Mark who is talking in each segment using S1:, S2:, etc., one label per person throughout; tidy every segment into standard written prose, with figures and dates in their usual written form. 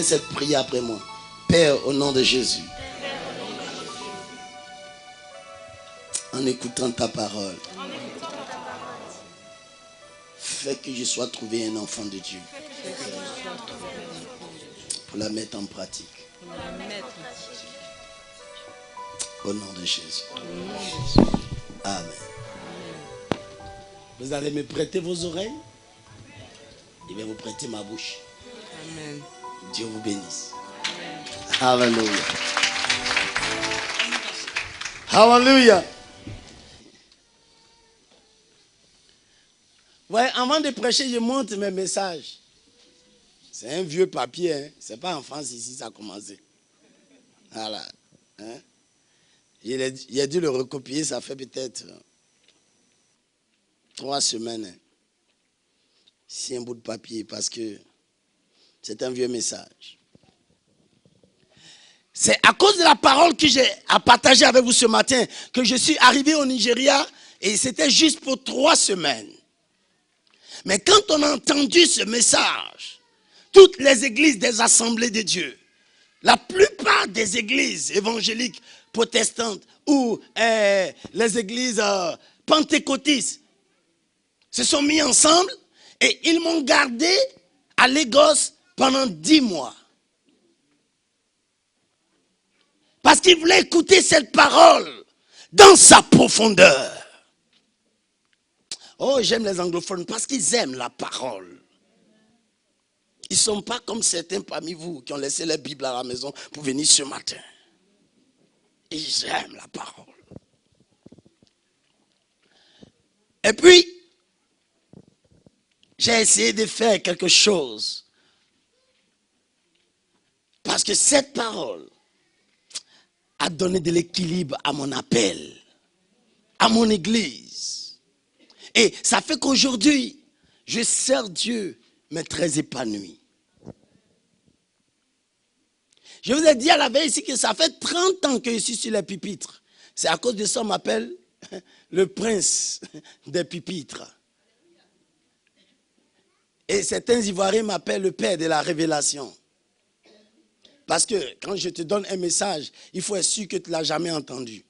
S1: Cette prière après moi. Père, au nom de Jésus, en écoutant ta parole, fais que je sois trouvé un enfant de Dieu pour la mettre en pratique. Au nom de Jésus. Amen. Vous allez me prêter vos oreilles? Je vais vous prêter ma bouche.
S2: Amen.
S1: Dieu vous bénisse. Alléluia. Alléluia. Ouais, avant de prêcher, je montre mes messages. C'est un vieux papier, hein? C'est pas en France ici, ça a commencé. Voilà. Hein? Il a dû le recopier, ça fait peut-être 3 semaines. Hein? C'est un bout de papier parce que c'est un vieux message. C'est à cause de la parole que j'ai à partager avec vous ce matin que je suis arrivé au Nigeria et c'était juste pour 3 semaines. Mais quand on a entendu ce message, toutes les églises des assemblées de Dieu, la plupart des églises évangéliques protestantes ou les églises pentecôtistes se sont mis ensemble et ils m'ont gardé à Lagos pendant 10 mois. Parce qu'ils voulaient écouter cette parole dans sa profondeur. Oh, j'aime les anglophones parce qu'ils aiment la parole. Ils ne sont pas comme certains parmi vous qui ont laissé la Bible à la maison pour venir ce matin. Ils aiment la parole. Et puis, j'ai essayé de faire quelque chose. Parce que cette parole a donné de l'équilibre à mon appel, à mon église. Et ça fait qu'aujourd'hui, je sers Dieu, mais très épanoui. Je vous ai dit à la veille ici que ça fait 30 ans que je suis sur les pupitres. C'est à cause de ça qu'on m'appelle le prince des pupitres. Et certains Ivoiriens m'appellent le père de la révélation. Parce que quand je te donne un message, il faut être sûr que tu ne l'as jamais entendu.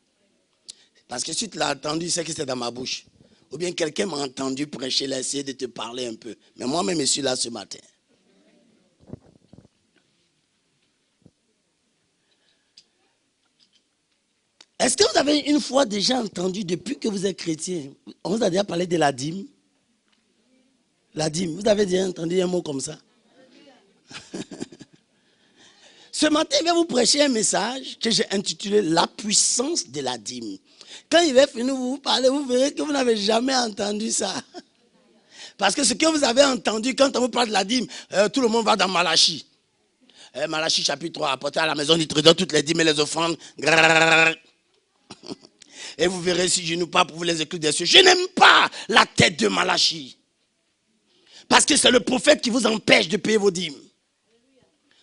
S1: Parce que si tu l'as entendu, c'est que c'est dans ma bouche. Ou bien quelqu'un m'a entendu prêcher, là, essayer de te parler un peu. Mais moi-même, je suis là ce matin. Est-ce que vous avez une fois déjà entendu, depuis que vous êtes chrétien, on vous a déjà parlé de la dîme? La dîme, vous avez déjà entendu un mot comme ça? Ce matin, je vais vous prêcher un message que j'ai intitulé « La puissance de la dîme ». Quand il va finir vous parler, vous verrez que vous n'avez jamais entendu ça. Parce que ce que vous avez entendu, quand on vous parle de la dîme, tout le monde va dans Malachie. Malachie chapitre 3, apportez à la maison du trésor toutes les dîmes et les offrandes. Et vous verrez si je nous parle pour vous les écrire dessus. Je n'aime pas la tête de Malachie. Parce que c'est le prophète qui vous empêche de payer vos dîmes.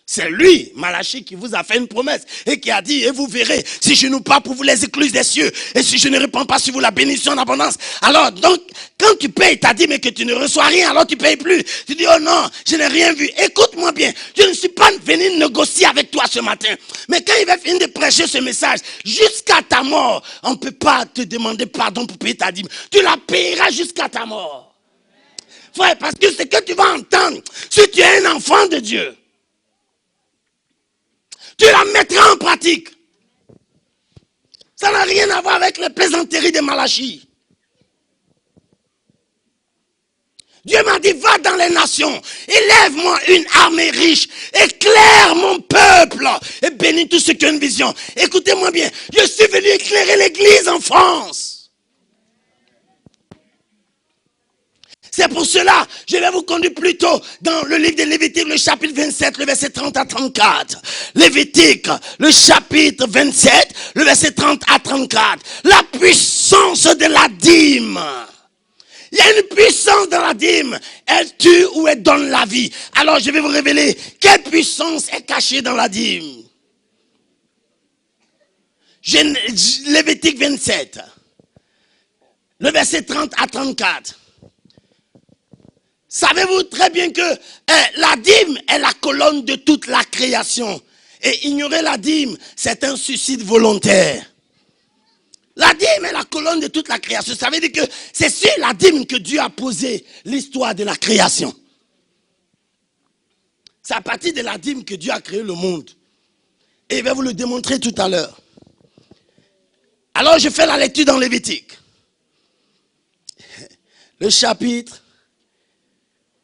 S1: C'est lui, Malachie, qui vous a fait une promesse et qui a dit, et vous verrez, si je n'ouvre pas pour vous les écluses des cieux, et si je ne répands pas sur vous la bénédiction en abondance. Alors, donc, quand tu payes, tu as dit, mais que tu ne reçois rien, alors tu ne payes plus. Tu dis, oh non, je n'ai rien vu. Écoute-moi bien, je ne suis pas venu négocier avec toi ce matin. Mais quand il va finir de prêcher ce message, jusqu'à ta mort, on ne peut pas te demander pardon pour payer ta dîme. Tu la payeras jusqu'à ta mort. Frère, parce que ce que tu vas entendre, si tu es un enfant de Dieu, tu la mettras en pratique. Ça n'a rien à voir avec les plaisanteries de Malachie. Dieu m'a dit, va dans les nations, élève-moi une armée riche, éclaire mon peuple et bénis tous ceux qui ont une vision. Écoutez-moi bien, je suis venu éclairer l'église en France. C'est pour cela, je vais vous conduire plutôt dans le livre de Lévitique, le chapitre 27, le verset 30 à 34. Lévitique, le chapitre 27, le verset 30 à 34. La puissance de la dîme. Il y a une puissance dans la dîme. Elle tue ou elle donne la vie. Alors je vais vous révéler quelle puissance est cachée dans la dîme. Lévitique 27, le verset 30 à 34. Savez-vous très bien que la dîme est la colonne de toute la création. Et ignorer la dîme, c'est un suicide volontaire. La dîme est la colonne de toute la création. Ça veut dire que c'est sur la dîme que Dieu a posé l'histoire de la création. C'est à partir de la dîme que Dieu a créé le monde. Et il va vous le démontrer tout à l'heure. Alors je fais la lecture dans Lévitique. Le chapitre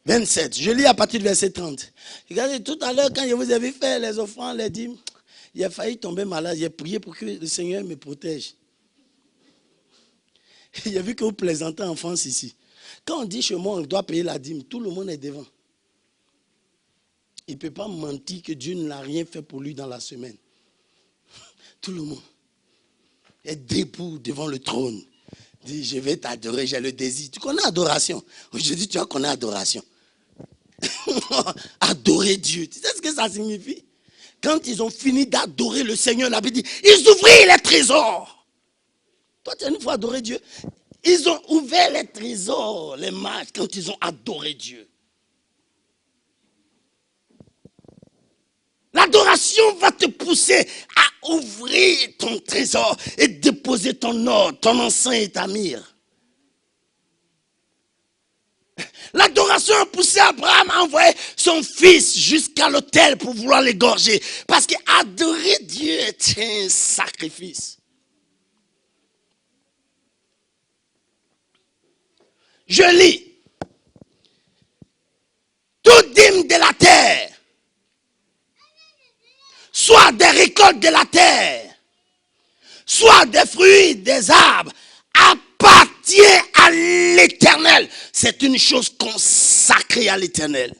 S1: 27, je lis à partir du verset 30. Regardez, tout à l'heure, quand je vous ai vu faire les offrandes, les dîmes, il a failli tomber malade. J'ai prié pour que le Seigneur me protège. J'ai vu que vous plaisantez en France ici. Quand on dit chez moi, on doit payer la dîme, tout le monde est devant. Il ne peut pas mentir que Dieu n'a rien fait pour lui dans la semaine. Tout le monde est debout devant le trône. Dit, je vais t'adorer, j'ai le désir. Tu connais adoration? Aujourd'hui, tu vas connaître adoration. Adorer Dieu. Tu sais ce que ça signifie? Quand ils ont fini d'adorer le Seigneur, la Bible dit, ils ouvrirent les trésors. Toi, tu as une fois adoré Dieu. Ils ont ouvert les trésors, les mages, quand ils ont adoré Dieu. L'adoration va te pousser à ouvrir ton trésor et déposer ton or, ton encens et ta myrrhe. L'adoration a poussé Abraham à envoyer son fils jusqu'à l'autel pour vouloir l'égorger. Parce qu'adorer Dieu est un sacrifice. Je lis. Toute dîme de la terre, soit des récoltes de la terre, soit des fruits des arbres, appartient à l'Éternel. C'est une chose consacrée à l'Éternel.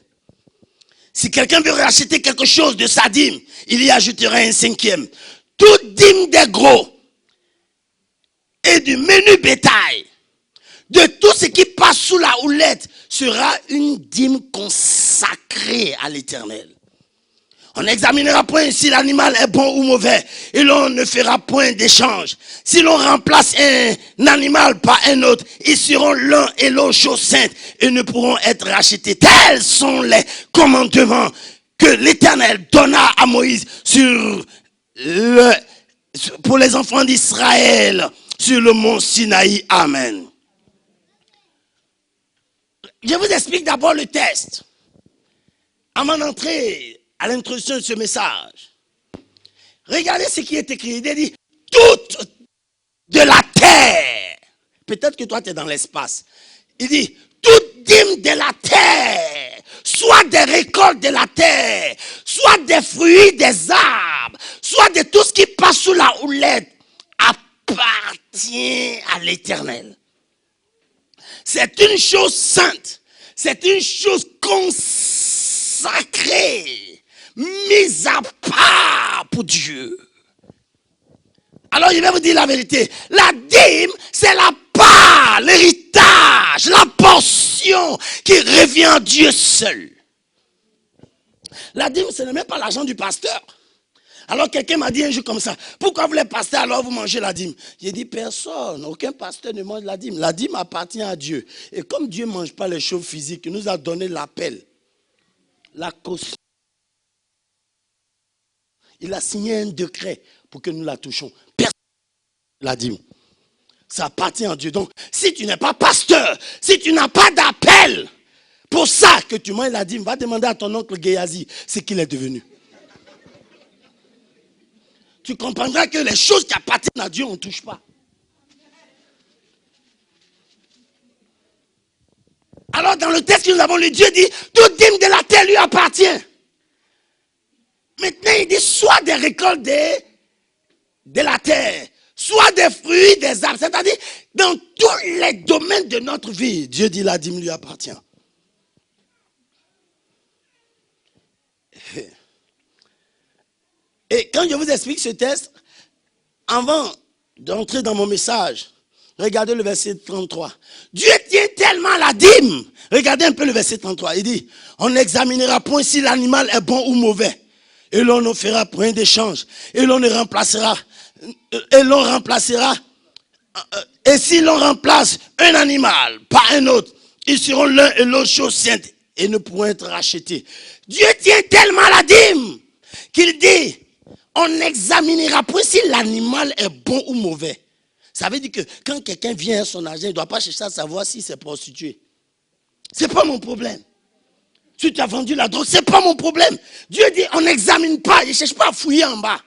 S1: Si quelqu'un veut racheter quelque chose de sa dîme, il y ajoutera un cinquième. Toute dîme des gros et du menu bétail, de tout ce qui passe sous la houlette, sera une dîme consacrée à l'Éternel. On n'examinera point si l'animal est bon ou mauvais. Et l'on ne fera point d'échange. Si l'on remplace un animal par un autre, ils seront l'un et l'autre chose sainte et ne pourront être rachetés. Tels sont les commandements que l'Éternel donna à Moïse pour les enfants d'Israël sur le mont Sinaï. Amen. Je vous explique d'abord le texte. Avant d'entrer à l'introduction de ce message, regardez ce qui est écrit. Il dit, toute de la terre. Peut-être que toi, tu es dans l'espace. Il dit, toute dîme de la terre, soit des récoltes de la terre, soit des fruits des arbres, soit de tout ce qui passe sous la houlette, appartient à l'Éternel. C'est une chose sainte. C'est une chose consacrée. Mise à part pour Dieu. Alors je vais vous dire la vérité. La dîme, c'est la part, l'héritage, la portion qui revient à Dieu seul. La dîme, ce n'est même pas l'argent du pasteur. Alors quelqu'un m'a dit un jour comme ça, pourquoi vous les pasteurs alors vous mangez la dîme? J'ai dit personne, aucun pasteur ne mange la dîme. La dîme appartient à Dieu. Et comme Dieu ne mange pas les choses physiques, il nous a donné l'appel, la caution. Il a signé un décret pour que nous la touchions. Personne ne la dîme. Ça appartient à Dieu. Donc, si tu n'es pas pasteur, si tu n'as pas d'appel pour ça que tu manges la dîme, va demander à ton oncle Géasi ce qu'il est devenu. Tu comprendras que les choses qui appartiennent à Dieu, on ne touche pas. Alors, dans le texte que nous avons lu, Dieu dit, toute dîme de la terre lui appartient. Maintenant, il dit, soit des récoltes de la terre, soit des fruits, des arbres. C'est-à-dire, dans tous les domaines de notre vie, Dieu dit, la dîme lui appartient. Et quand je vous explique ce texte, avant d'entrer dans mon message, regardez le verset 33. Dieu tient tellement la dîme. Regardez un peu le verset 33. Il dit, on n'examinera point si l'animal est bon ou mauvais. Et l'on ne fera point d'échange. Et l'on remplacera. Et si l'on remplace un animal par un autre, ils seront l'un et l'autre chose sainte et ne pourront être rachetés. Dieu tient tellement la dîme qu'il dit, on n'examinera point si l'animal est bon ou mauvais. Ça veut dire que quand quelqu'un vient à son argent, il ne doit pas chercher à savoir si c'est prostitué. Ce n'est pas mon problème. Si tu as vendu la drogue, ce n'est pas mon problème. Dieu dit, on n'examine pas, il ne cherche pas à fouiller en bas.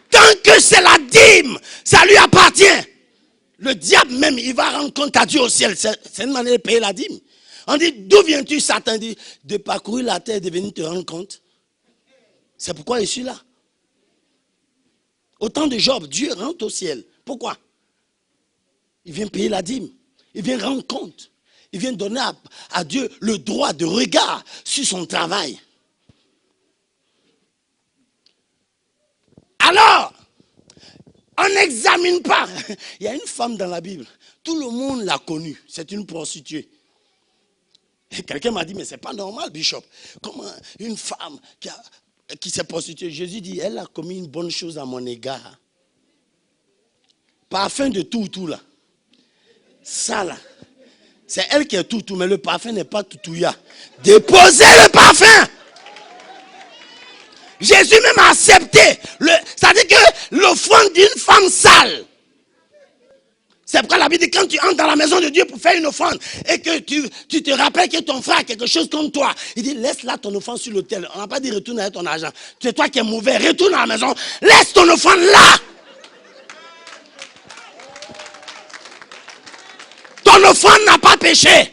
S1: Tant que c'est la dîme, ça lui appartient. Le diable même, il va rendre compte à Dieu au ciel. C'est une manière de payer la dîme. On dit, d'où viens-tu, Satan? Dit, de parcourir la terre et de venir te rendre compte. C'est pourquoi je suis là. Au temps de Job, Dieu rentre au ciel. Pourquoi? Il vient payer la dîme. Il vient rendre compte. Il vient donner à Dieu le droit de regard sur son travail. Alors, on n'examine pas. Il y a une femme dans la Bible. Tout le monde l'a connue. C'est une prostituée. Et quelqu'un m'a dit, mais c'est pas normal, Bishop. Comment une femme qui s'est prostituée, Jésus dit, elle a commis une bonne chose à mon égard. Parfum de tout là. Ça là. C'est elle qui est tout, mais le parfum n'est pas toutouya. Déposez le parfum. Jésus même a accepté. C'est-à-dire que l'offrande d'une femme sale. C'est pourquoi la Bible dit quand tu entres dans la maison de Dieu pour faire une offrande et que tu te rappelles que ton frère a quelque chose contre toi, il dit laisse là ton offrande sur l'autel. On n'a pas dit retourne avec ton argent. C'est toi qui es mauvais, retourne à la maison, laisse ton offrande là. Ton offrande n'a pas péché.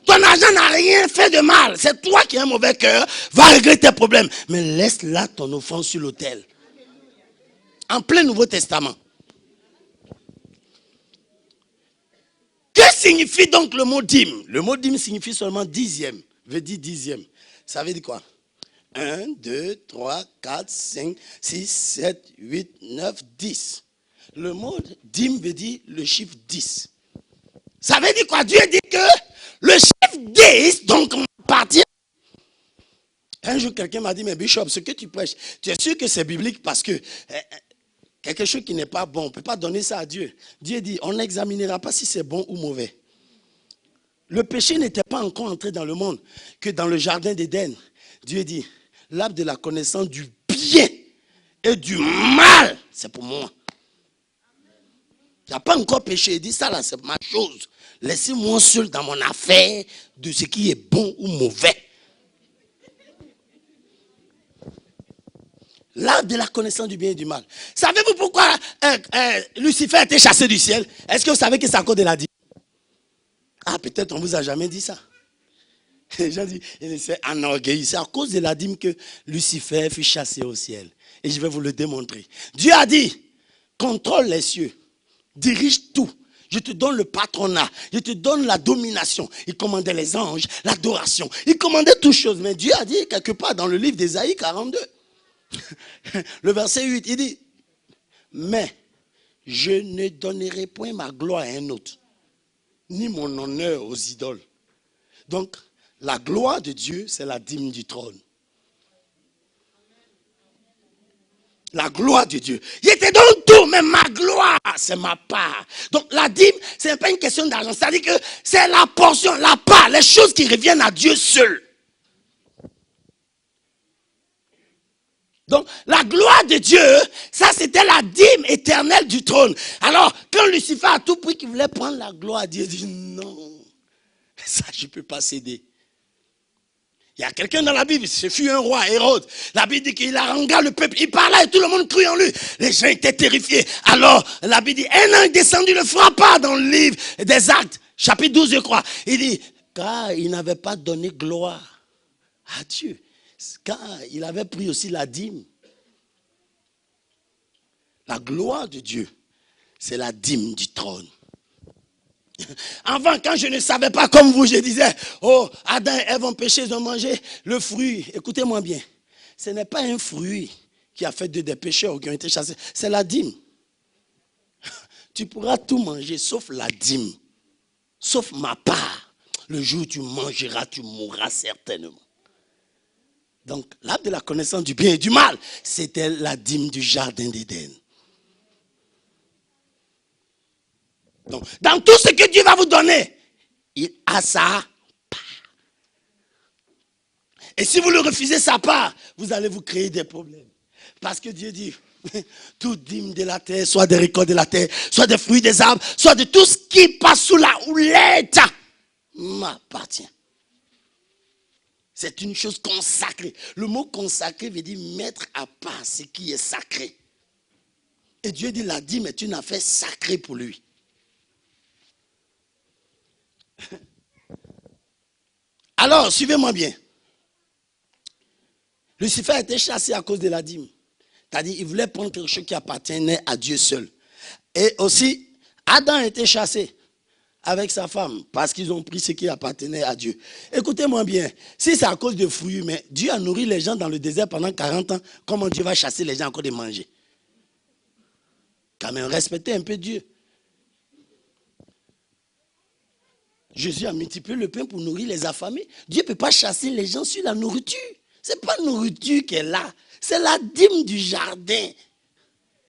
S1: Ton argent n'a rien fait de mal. C'est toi qui as un mauvais cœur, va régler tes problèmes. Mais laisse là ton offrande sur l'autel. En plein Nouveau Testament. Que signifie donc le mot dîme? Le mot dîme signifie seulement dixième. Veut dire dixième. Ça veut dire quoi? 1, 2, 3, 4, 5, 6, 7, 8, 9, 10. Le mot dîme veut dire le chiffre 10. Ça veut dire quoi? Dieu dit que le chiffre 10, donc on appartient. Un jour, quelqu'un m'a dit, mais Bishop, ce que tu prêches, tu es sûr que c'est biblique parce que quelque chose qui n'est pas bon, on ne peut pas donner ça à Dieu. Dieu dit, on n'examinera pas si c'est bon ou mauvais. Le péché n'était pas encore entré dans le monde que dans le jardin d'Éden. Dieu dit, l'arbre de la connaissance du bien et du mal, c'est pour moi. Il n'y a pas encore péché. Il dit, ça là, c'est ma chose. Laissez-moi seul dans mon affaire de ce qui est bon ou mauvais. L'arbre de la connaissance du bien et du mal. Savez-vous pourquoi Lucifer a été chassé du ciel? Est-ce que vous savez que c'est à cause de la dîme? Ah, peut-être on ne vous a jamais dit ça. Les gens disent, c'est enorgueilli. C'est à cause de la dîme que Lucifer fut chassé au ciel. Et je vais vous le démontrer. Dieu a dit, contrôle les cieux, dirige tout. Je te donne le patronat, je te donne la domination. Il commandait les anges, l'adoration. Il commandait toutes choses. Mais Dieu a dit quelque part dans le livre d'Ésaïe 42, le verset 8, il dit, mais je ne donnerai point ma gloire à un autre, ni mon honneur aux idoles. Donc, la gloire de Dieu, c'est la dîme du trône. La gloire de Dieu. Il était donc tout, mais ma gloire, c'est ma part. Donc la dîme, ce n'est pas une question d'argent. C'est-à-dire que c'est la portion, la part, les choses qui reviennent à Dieu seul. Donc la gloire de Dieu, ça c'était la dîme éternelle du trône. Alors quand Lucifer a tout pris qu'il voulait prendre la gloire, Dieu dit non, ça je ne peux pas céder. Il y a quelqu'un dans la Bible, ce fut un roi, Hérode. La Bible dit qu'il harangua le peuple. Il parlait et tout le monde crut en lui. Les gens étaient terrifiés. Alors, la Bible dit, un ange descendu le frappa dans le livre des Actes, chapitre 12, je crois. Il dit, car il n'avait pas donné gloire à Dieu. Car il avait pris aussi la dîme. La gloire de Dieu, c'est la dîme du trône. Avant, quand je ne savais pas comme vous, je disais, oh, Adam et Ève ont péché, ils ont mangé le fruit. Écoutez-moi bien, ce n'est pas un fruit qui a fait des pécheurs qui ont été chassés, c'est la dîme. Tu pourras tout manger sauf la dîme, sauf ma part. Le jour où tu mangeras, tu mourras certainement. Donc, l'arbre de la connaissance du bien et du mal, c'était la dîme du jardin d'Éden. Donc, dans tout ce que Dieu va vous donner, il a sa part. Et si vous le refusez sa part, vous allez vous créer des problèmes. Parce que Dieu dit, toute dîme de la terre, soit des récoltes de la terre, soit des fruits des arbres, soit de tout ce qui passe sous la houlette, m'appartient. C'est une chose consacrée. Le mot consacré veut dire mettre à part ce qui est sacré. Et Dieu dit, la dîme est une affaire sacrée pour lui. Alors, suivez-moi bien. Lucifer a été chassé à cause de la dîme. C'est-à-dire, il voulait prendre quelque chose qui appartenait à Dieu seul. Et aussi, Adam a été chassé avec sa femme parce qu'ils ont pris ce qui appartenait à Dieu. Écoutez-moi bien, si c'est à cause de fruits, mais Dieu a nourri les gens dans le désert pendant 40 ans, comment Dieu va chasser les gens encore de manger? Quand même, respectez un peu Dieu. Jésus a multiplié le pain pour nourrir les affamés. Dieu ne peut pas chasser les gens sur la nourriture. Ce n'est pas la nourriture qui est là. C'est la dîme du jardin.